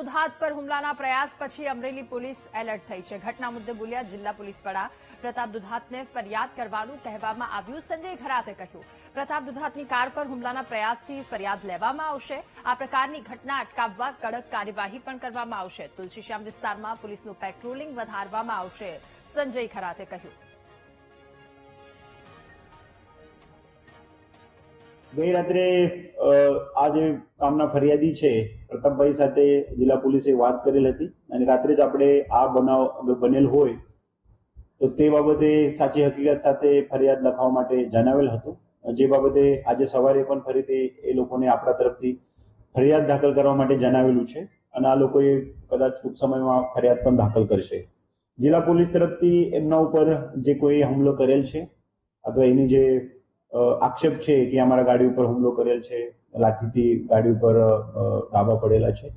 દુધાત પર હુમલાના પ્રયાસ પછી અમરેલી પોલીસ એલર્ટ થઈ છે. ઘટના મુદ્દે બોલ્યા જિલ્લા પોલીસ વડા. પ્રતાપ દુધાતને ફરિયાદ કરવાનું કહેવામાં આવ્યું. સંજય ખરાતે કહ્યું, પ્રતાપ દુધાતની કાર પર હુમલાના પ્રયાસથી ફરિયાદ લેવામાં આવશે. આ પ્રકારની ઘટના અટકાવવા કડક કાર્યવાહી પણ કરવામાં આવશે. તુલસીશ્યામ વિસ્તારમાં પોલીસનું પેટ્રોલિંગ વધારવામાં આવશે, સંજય ખરાતે કહ્યું. ગઈ રાત્રે આ જે કામના ફરિયાદી છે પ્રતાપભાઈ સાથે જિલ્લા પોલીસે વાત કરેલ હતી અને રાત્રે જ આપણે આ બનાવ અગર બનેલ હોય તો તે બાબતે સાચી હકીકત સાથે ફરિયાદ લખાવવા માટે જણાવેલ હતું. જે બાબતે આજે સવારે પણ ફરીથી એ લોકોને આપણા તરફથી ફરિયાદ દાખલ કરવા માટે જણાવેલું છે અને આ લોકોએ કદાચ ટૂંક સમયમાં ફરિયાદ પણ દાખલ કરશે. જિલ્લા પોલીસ તરફથી એમના ઉપર જે કોઈ હુમલો કરેલ છે અથવા એની જે આક્ષેપ છે કે અમારા ગાડી ઉપર હુમલો કરેલ છે, લાઠીથી ગાડી ઉપર ડાબા પડેલા છે,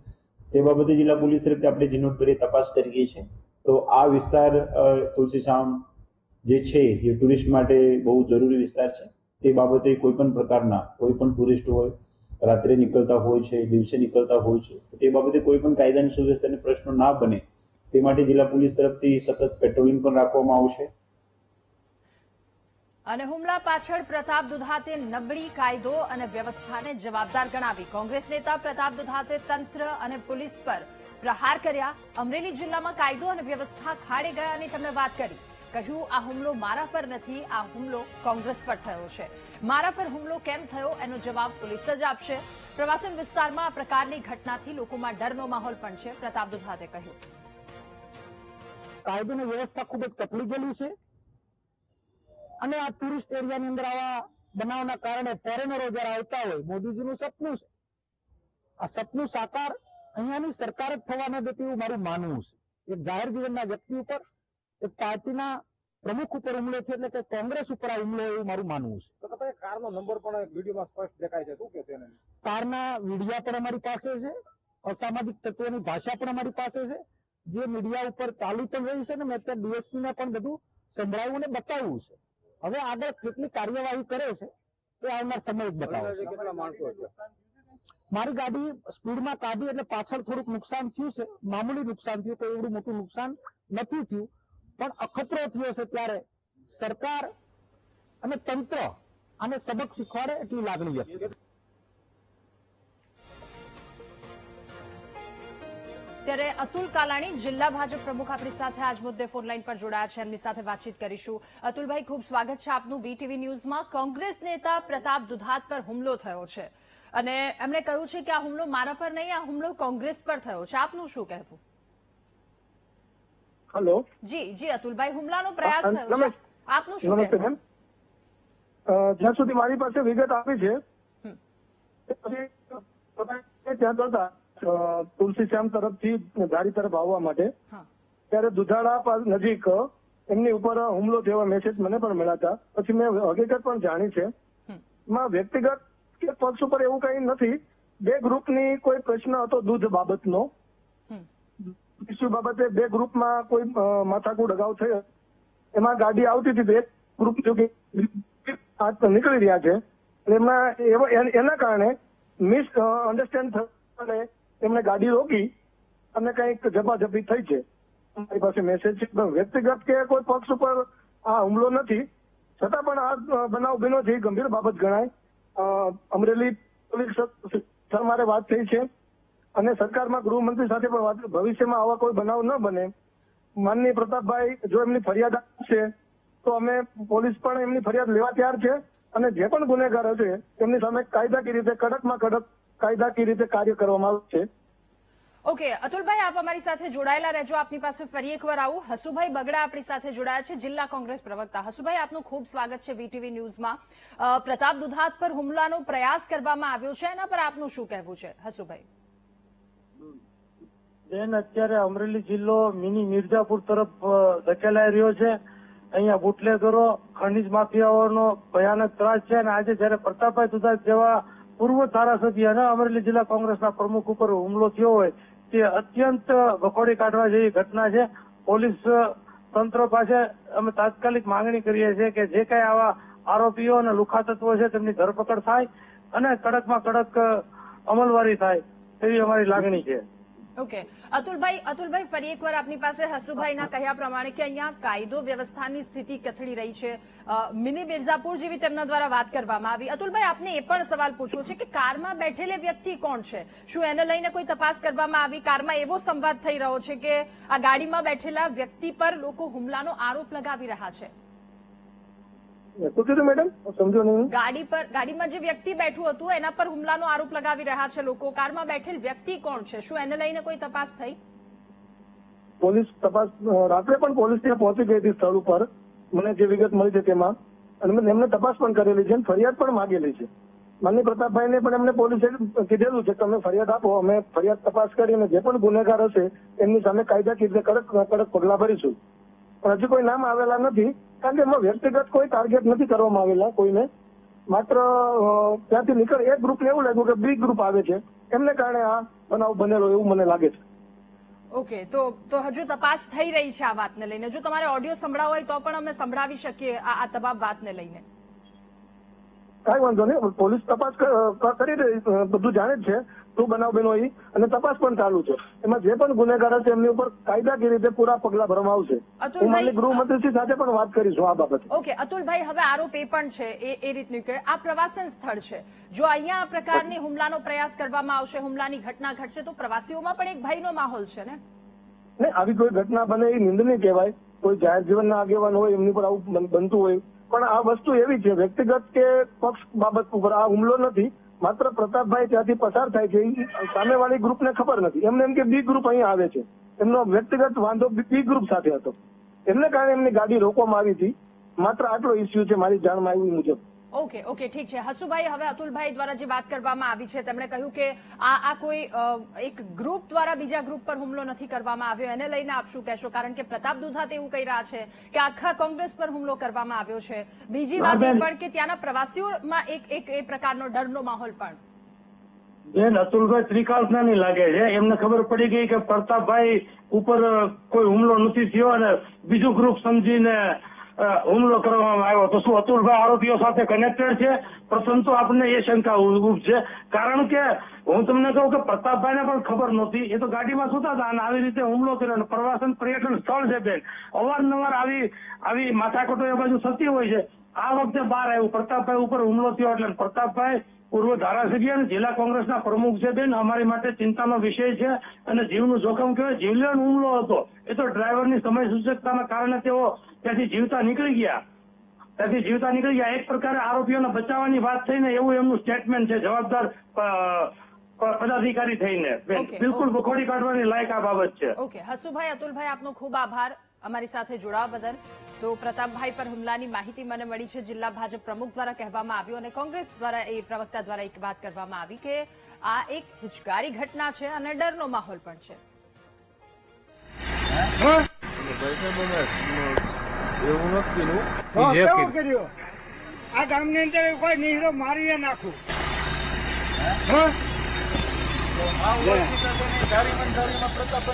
તે બાબતે જિલ્લા પોલીસ તરફથી આપણે ઝીણવટભરી તપાસ કરીએ છીએ. તો આ વિસ્તાર તુલસીશ્યામ જે છે એ ટુરિસ્ટ માટે બહુ જરૂરી વિસ્તાર છે. તે બાબતે કોઈ પણ પ્રકારના કોઈ પણ ટુરિસ્ટ હોય રાત્રે નીકળતા હોય છે, દિવસે નીકળતા હોય છે, તે બાબતે કોઈ પણ કાયદાની સુવ્યવસ્થાને પ્રશ્નો ના બને તે માટે જિલ્લા પોલીસ તરફથી સતત પેટ્રોલિંગ પણ રાખવામાં આવશે. અને હુમલા પાછળ પ્રતાપ દુધાતે નબળી કાયદો અને વ્યવસ્થાને જવાબદાર ગણાવી. કોંગ્રેસ નેતા પ્રતાપ દુધાતે તંત્ર અને પોલીસ પર પ્રહાર કર્યા. અમરેલી જિલ્લામાં કાયદો અને વ્યવસ્થા ખાડે ગયાની તેમણે વાત કરી. કહ્યું, આ હુમલો મારા પર નથી, આ હુમલો કોંગ્રેસ પર થયો છે. મારા પર હુમલો કેમ થયો એનો જવાબ પોલીસ જ આપશે. પ્રવાસન વિસ્તારમાં આ પ્રકારની ઘટનાથી લોકોમાં ડરનો માહોલ પણ છે, પ્રતાપ દુધાતે કહ્યું. કાયદો અને વ્યવસ્થા ખૂબ જ કથળી ગયેલી છે અને આ ટુરિસ્ટ એરિયાની અંદર આવા બનાવના કારણે ફોરેનરો જયારે આવતા હોય, મોદીજીનું સપનું છે, આ સપનું સાકાર અહીંયાની સરકાર જ થવા ન દેતી એવું મારું માનવું છે. એક જાહેર જીવનના વ્યક્તિ ઉપર, એક પાર્ટીના પ્રમુખ ઉપર હુમલો છે એટલે કે કોંગ્રેસ ઉપર આ હુમલો એવું મારું માનવું છે. કારનો નંબર પણ વિડીયોમાં સ્પષ્ટ દેખાય છે, શું કે છે? કારના વિડીયા પણ અમારી પાસે છે, અસામાજિક તત્વોની ભાષા પણ અમારી પાસે છે, જે મીડિયા ઉપર ચાલી પણ રહી છે ને મેં અત્યારે ડીએસપીને પણ બધું સંભળાવ્યું ને બતાવ્યું છે. હવે આગળ કેટલી કાર્યવાહી કરે છે એ આવનાર સમય જ બતાવશે. મારી ગાડી સ્પીડમાં કાઢી એટલે પાછળ થોડુંક નુકસાન થયું છે, મામૂલી નુકસાન થયું, કોઈ એવડું મોટું નુકસાન નથી થયું, પણ અખતરો થયો છે ત્યારે સરકાર અને તંત્ર આને સબક શીખવાડે એટલી લાગણી વ્યક્ત. ત્યારે અતુલ કાલાણી જિલ્લા ભાજપ પ્રમુખ આપણી સાથે આજ મુદ્દે ફોનલાઈન પર જોડાયા છે, એમની સાથે વાતચીત કરીશું. અતુલભાઈ, ખૂબ સ્વાગત છે આપનું BTV ન્યૂઝમાં. કોંગ્રેસ નેતા પ્રતાપ દુધાત પર હુમલો થયો છે અને એમણે કહ્યું છે કે આ હુમલો મારા પર નહીં, આ હુમલો કોંગ્રેસ પર થયો છે. આપનું શું કહેવું? હેલો. જી અતુલભાઈ, હુમલાનો પ્રયાસ થયો છે, આપનું શું કહેવું? જ્યાં સુધી મારી પાસે વિગત આપી છે ત્યાં કરતા તુલસીશ્યામ તરફથી ગાડી તરફ આવવા માટે ત્યારે દુધાળા નજીક એમની ઉપર હુમલો થયો મેસેજ મને પણ મળ્યા હતા. પછી મેં હકીકત પણ જાણી છે. એમાં વ્યક્તિગત કે પક્ષ ઉપર એવું કઈ નથી. બે ગ્રુપની કોઈ પ્રશ્ન હતો દૂધ બાબતનો. ઇસ્યુ બાબતે બે ગ્રુપમાં કોઈ માથાકૂટ અગાઉ થયો. એમાં ગાડી આવતી હતી, બે ગ્રુપ નીકળી રહ્યા છે. એના કારણે મિસ અન્ડરસ્ટેન્ડ થયો. એમને ગાડી રોકી અને કંઈક ઝપાઝપી થઈ છે. મારી પાસે મેસેજ છે. વ્યક્તિગત કે કોઈ પક્ષ ઉપર આ હુમલો નથી, છતાં પણ આ બનાવ બન્યો છે, ગંભીર બાબત ગણાય. અમરેલી પોલીસ મારે વાત થઈ છે અને સરકારમાં ગૃહમંત્રી સાથે પણ વાત, ભવિષ્યમાં આવા કોઈ બનાવ ન બને. માનનીય પ્રતાપભાઈ જો એમની ફરિયાદ આપશે તો અમે પોલીસ પણ એમની ફરિયાદ લેવા તૈયાર છે અને જે પણ ગુનેગાર હશે તેમની સામે કાયદાકીય રીતે કડકમાં કડક કાયદાકીય રીતે કાર્ય કરવામાં આવશે. ઓકે અતુલભાઈ, આપ અમારી સાથે જોડાયેલા રહેજો. આપની પાસે ફરી એકવાર આવું. હસુભાઈ બગડા આપણી સાથે જોડાયા છે, જિલ્લા કોંગ્રેસ પ્રવક્તા. હસુભાઈ, આપનું ખૂબ સ્વાગત છે BTV ન્યૂઝમાં. પ્રતાપ દુધાત પર હુમલાનો પ્રયાસ કરવામાં આવ્યો છે, એના પર આપનું શું કહેવું છે? હસુભાઈ. બેન, અત્યારે અમરેલી જિલ્લો મિની મિર્ઝાપુર તરફ ધકેલાઈ રહ્યો છે. અહીંયા બુટલેગરો, ખનીજ માફિયાઓનો ભયાનક ત્રાસ છે અને આજે જયારે પ્રતાપભાઈ દુધાત જેવા પૂર્વ ધારાસભ્ય અને અમરેલી જિલ્લા કોંગ્રેસના પ્રમુખ ઉપર હુમલો થયો હોય તે અત્યંત વખોડી કાઢવા જેવી ઘટના છે. પોલીસ તંત્ર પાસે અમે તાત્કાલિક માંગણી કરીએ છીએ કે જે કઈ આવા આરોપીઓ અને લુખા તત્વો છે તેમની ધરપકડ થાય અને કડકમાં કડક અમલવારી થાય એવી અમારી લાગણી છે. ઓકે, અતુલભાઈ ફરી એકવાર આપની પાસે હસુભાઈના કહ્યા પ્રમાણે કે અહીંયા કાયદો વ્યવસ્થાની સ્થિતિ કથળી રહી છે, મિની મિર્ઝાપુર જેવી તેમના દ્વારા વાત કરવામાં આવી. અતુલભાઈ, આપને એ પણ સવાલ પૂછવો છે કે કારમાં બેઠેલે વ્યક્તિ કોણ છે? શું એને લઈને કોઈ તપાસ કરવામાં આવી? કારમાં એવો સંવાદ થઈ રહ્યો છે કે આ ગાડીમાં બેઠેલા વ્યક્તિ પર લોકો હુમલાનો આરોપ લગાવી રહ્યા છે. શું કીધું મેડમ? સમજો નહીં. ગાડીમાં જે વ્યક્તિ બેઠું હતું એના પર હુમલાનો આરોપ લગાવી રહ્યા છે લોકો. કારમાં બેઠેલ વ્યક્તિ કોણ છે? શું એને લઈને કોઈ તપાસ થઈ? પોલીસ તપાસ રાત્રે પણ પોલીસ ત્યાં પહોંચી ગઈ હતી સ્થળ ઉપર, મને જે વિગત મળી છે તેમાં, અને એમને તપાસ પણ કરેલી છે, ફરિયાદ પણ માંગેલી છે. માનનીય પ્રતાપભાઈને પણ એમને પોલીસે કીધેલું છે કે તમે ફરિયાદ આપો, અમે ફરિયાદ તપાસ કરીને જે પણ ગુનેગાર હશે એમની સામે કાયદાકીય રીતે કડક પગલાં ભરીશું. પણ હજુ કોઈ નામ આવેલા નથી, કારણ કે એમાં વ્યક્તિગત કોઈ ટાર્ગેટ નથી કરવામાં આવેલા કોઈને. માત્ર ત્યાંથી નીકળ એક ગ્રુપને એવું લાગ્યું કે બી ગ્રુપ આવે છે, એમને કારણે આ બનાવ બનેલો એવું મને લાગે છે. ઓકે, તો હજુ તપાસ થઈ રહી છે આ વાતને લઈને. જો તમારે ઓડિયો સંભળાવો હોય તો પણ અમે સંભળાવી શકીએ આ તમામ વાતને લઈને. કઈ વાંધો નહીં, પોલીસ તપાસ કરી રહી, બધું જાણે જ છે શું બનાવ બન્યો એ, અને તપાસ પણ ચાલુ છે. એમાં જે પણ ગુનેગાર હશે એમની ઉપર કાયદાકીય રીતે પૂરા પગલા ભરવામાં આવશે. હું માનનીય ગૃહમંત્રીશ્રી સાથે પણ વાત કરીશું આ બાબતે. ઓકે, અતુલભાઈ, હવે આરોપ એ પણ છે એ રીતનું કે આ પ્રવાસન સ્થળ છે. જો અહીંયા આ પ્રકારની હુમલાનો પ્રયાસ કરવામાં આવશે, હુમલાની ઘટના ઘટશે, તો પ્રવાસીઓમાં પણ એક ભયનો માહોલ છે ને? નહીં, આવી કોઈ ઘટના બને એ નિંદનીય કહેવાય. કોઈ જાહેર જીવનના આગેવાન હોય એમની પર આવું બનતું હોય, પણ આ વસ્તુ એવી છે વ્યક્તિગત કે પક્ષ બાબત ઉપર આ હુમલો નથી. માત્ર પ્રતાપભાઈ ત્યાંથી પસાર થાય છે, સામેવાળી ગ્રુપને ખબર નથી. એમને એમ કે બી ગ્રુપ અહીંયા આવે છે, એમનો વ્યક્તિગત વાંધો બી ગ્રુપ સાથે હતો, એમને કારણે એમની ગાડી રોકવામાં આવી હતી. માત્ર આટલો ઇસ્યુ છે મારી જાણમાં આવ્યું મુજબ. ઓકે, ઠીક છે. હસુભાઈ, હવે અતુલભાઈ દ્વારા જે વાત કરવામાં આવી છે, તેમણે કહ્યું કે આ કોઈ એક ગ્રુપ દ્વારા બીજા ગ્રુપ પર હુમલો નથી કરવામાં આવ્યો, એને લઈને આપ શું કહેશો? કારણ કે પ્રતાપ દુધાત એવું કહી રહ્યા છે કે આખા કોંગ્રેસ પર હુમલો કરવામાં આવ્યો છે. બીજી વાત એ પણ કે ત્યાંના પ્રવાસીઓમાં એક એ પ્રકારનો ડરનો માહોલ પણ. બેન, અતુલભાઈ ત્રિકાલ્પનાની લાગે છે. એમને ખબર પડી ગઈ કે પ્રતાપભાઈ ઉપર કોઈ હુમલો નથી થયો અને બીજું ગ્રુપ સમજીને હુમલો કરવામાં આવ્યો. તો શું અતુલભાઈ આરોપીઓ સાથે કનેક્ટેડ છે? પ્રથમ તો આપણને એ શંકા ઉભી છે, કારણ કે હું તમને કહું કે પ્રતાપભાઈને પણ ખબર નહોતી, એ તો ગાડીમાં સુતા હતા અને આવી રીતે હુમલો કર્યો. પ્રવાસન પર્યટન સ્થળ છે બેન, અવારનવાર આવી માથાકૂટો એ બાજુ થતી હોય છે. આ વખતે બહાર આવ્યું પ્રતાપભાઈ ઉપર હુમલો થયો, એટલે પ્રતાપભાઈ પૂર્વ ધારાસભ્ય અને જિલ્લા કોંગ્રેસના પ્રમુખ છે બેન, અમારી માટે ચિંતાનો વિષય છે અને જીવનું જોખમ કહેવાય. જીવલેણ હુમલો હતો. એ તો ડ્રાઈવરની સમય સૂચકતાના કારણે તેઓ ત્યાંથી જીવતા નીકળી ગયા. એક પ્રકારે આરોપીઓને બચાવવાની વાત થઈને એવું એમનું સ્ટેટમેન્ટ છે, જવાબદાર પદાધિકારી થઈને. બિલકુલ બખોડી કાઢવાની લાયક આ બાબત છે. ઓકે, હસુભાઈ, અતુલભાઈ, આપનો ખૂબ આભાર અમારી સાથે જોડાવા બદલ. તો પ્રતાપભાઈ પર હુમલાની માહિતી મને મળી છે, જિલ્લા ભાજપ પ્રમુખ દ્વારા કહેવામાં આવ્યું અને કોંગ્રેસ દ્વારા એ પ્રવક્તા દ્વારા એક વાત કરવામાં આવી કે આ એક હિચકારી ઘટના છે અને ડરનો માહોલ પણ છે. આ ગામની અંદર કોઈ નિહરો મારી નાખું. પ્રતાપ